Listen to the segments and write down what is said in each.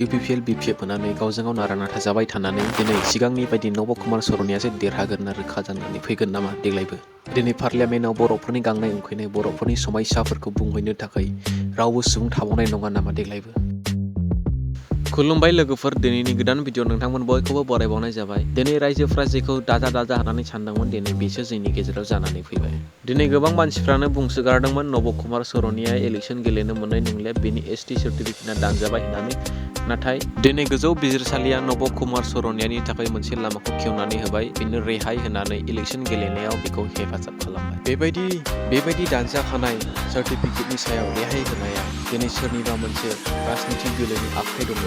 UPPL BPF होनानै गावजों गाव नारा नाथा जाबाय थानानै दिनै सिगांनि बायदि नब कुमार सरनियासो देरहागोन आरो रोखा जानानै फैगोन नामा देग्लायबो दिनै पार्लियामेन्टआव बर'फोरनि गांनाय उखैनाय बर'फोरनि समस्याफोरखौ बुंहैनो थाखाय रावबो सुबुं थाबावनाय नङा नामा देग्लायबो। खुलुमबाय लोगोफोर, दिनैनि गोदान भिडिअ नोंथांमोन बयखौबो बरायबावनाय जाबाय। दिनै रायजोफ्रा जेखौ दाजा होननानै सानदोंमोन दिनै बेसो जोंनि गेजेराव जानानै फैबाय। दिनै गोबां मानसिफ्रानो बुंसोगारदोंमोन नब कुमार सरनिया इलेक्सन गेलेनो मोननाय नंलिया, बेनि ST सार्टिफिकेटआ दानजाबाय होननानै। नाथाय दिनै गोजौ बिजिरसालिया नब कुमार सरनियानि थाखाय मोनसे लामाखौ खेवनानै होबाय, बेनो रेहाय होनानै इलेक्सन गेलेनायाव बेखौ हेफाजाब खालामबाय। बेबायदि दानजाखानाय सार्टिफिकेटनि सायाव रेहाय होनाया दिनै सोरनिबा मोनसे राजनितिगिरिनि आखाइ दङ।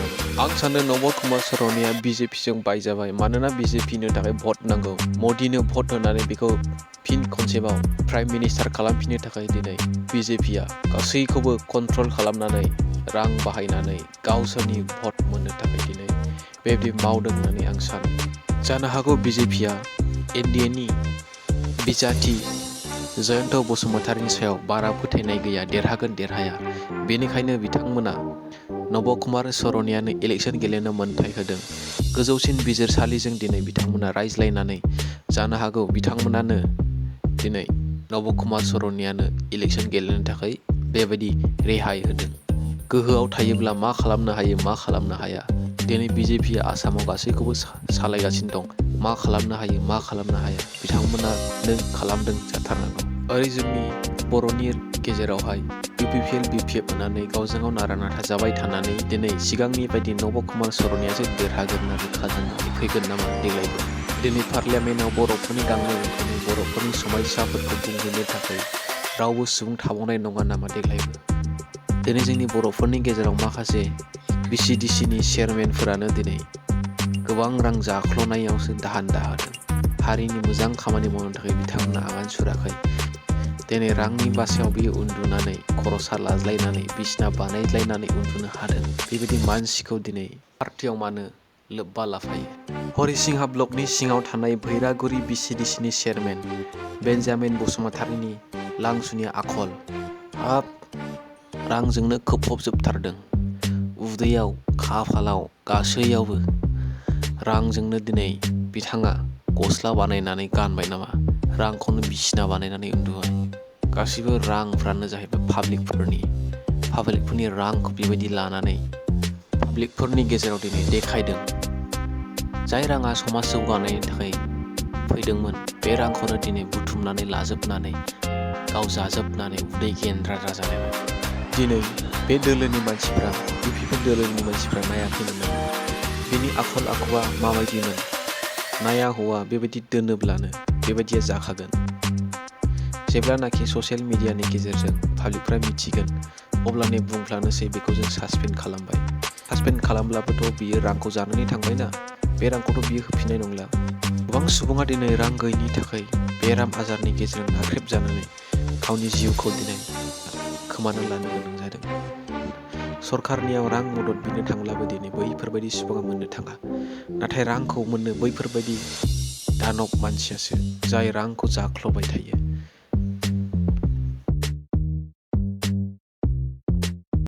आं सानो नब कुमार सरनिया BJPजों बायजाबाय, मानोना BJPनो थाखाय भट नांगौ। मदिनो भट होनानै बेखौ फिन खनसेबाव प्राइम मिनिस्टार खालामफिननो थाखाय दिनै BJPआ गासैखौबो कन्ट्रल खालामनानै रां बाहायनानै गावसोरनि भट मोननो थाखाय दिनै बेबायदि मावदों होननानै आं सानो। जानो हागौ BJPआ NDAनि बिजाथि जेेto बसुमतारीनि सायाव बारा फोथायनाय गैया, देरहागोन देरहाया। बेनिखायनो बिथांमोना नब कुमार सरनियानो इलेक्सन गेलेनो मोन्थाय होदों। गोजौसिन बिजिरसालिजों दिनै बिथांमोना रायज्लायनानै जानो हागौ बिथांमोनानो दिनै नब कुमार सरनियानो इलेक्सन गेलेनो थाखाय बेबायदि रेहाय होदों। गोहोआव थायोब्ला मा खालामनो हायो मा खालामनो हाया, दिनै BJPआ आसामाव गासैखौबो सालायगासिनो दं। मा खालामनो हायो मा खालामनो हाया बिथांमोनानो खालामदों जाथारनांगौ। ओरै जोंनि बर'नि गेजेरावहाय UPPL BPF होनानै गावजों गाव नारा नाथा जाबाय थानानै दिनै सिगांनि बायदि नब कुमार सरनियासो देरहागोन आरो रोखा जानानै फैगोन नामा देग्लायबो। दिनै पार्लियामेन्टआव बर'फोरनि गांनाय उखैनाय बर'फोरनि समस्याफोरखौ बुंहैनो थाखाय रावबो सुबुं थाबावनाय नङा नामा देग्लायबो। दिनै जोंनि बर'फोरनि गेजेराव माखासे BCDCनि चेयारमेनफोरानो दिनै गोबां रां जाख्ल'नायावसो दाहान दाहादों। हारिनि मोजां खामानि मावनो थाखाय बिथांमोना आगान सुराखै। दिनै रांनि बासायाव बियो उन्दुनानै खर'सा लाज्लायनानै बिसिना बानायज्लायनानै उन्दुनो हादों। बेबायदि मानसिखौ दिनै पार्टियाव मानो लोब्बा लाफायो। हरिसिंहा ब्लकनि सिङाव थानाय भैरागुरि BCDCनि चेयारमेन बेन्जामिन बसुमतारीनि लांसुनि आखल, हाब रांजोंनो खोबफबजोबथारदों। उदैयाव खाफालाव गासैयावबो रांजोंनो दिनै बिथाङा गस्ला बानायनानै गानबाय नामा, रांखौनो बिसिना बानायनानै उन्दुबाय। गासैबो रांफ्रानो जाहैबाय पाब्लिकफोरनि रांखौ बेबायदि लानानै पाब्लिकफोरनि गेजेराव दिनै देखायदों। जाय राङा समाज जौगानायनि थाखाय फैदोंमोन बे रांखौनो दिनै बुथुमनानै लाजोबनानै गाव जाजोबनानै उदै गेन्द्रा जालायबाय। दिनै बे दोलोनि मानसिफ्रा UPPL दोलोनि मानसिफ्रा नायाखैमोन नामा? बिनि आखल आखुआ माबायदिमोन? नाया हौवा बेबायदि दोनोब्लानो बेबायदिया जाखागोन। जेब्लानाखि ससियेल मिडियानि गेजेरजों पाब्लिकफ्रा मिथिगोन अब्लानो बुंफ्लानोसै बेखौ जों सासपेन्ड खालामबाय। सासपेन्ड खालामब्लाबोथ' बियो रांखौ जानानै थांबायना, बे रांखौथ' बियो होफिननाय नंला। गोबां सुबुङा दिनै रां गैयिनि थाखाय बेराम आजारनि गेजेरजों नाख्रेबजानानै गावनि जिउखौ दिनै खोमाना लानो गोनां जादों। सरकारनियाव रां मदद बिनो थांब्लाबो दिनै बैफोरबायदि सुबुङा मोननो थाङा। नाथाय रांखौ मोननो बैफोरबायदि दानब मानसियासो, जाय रांखौ जाख्ल'बाय थायो।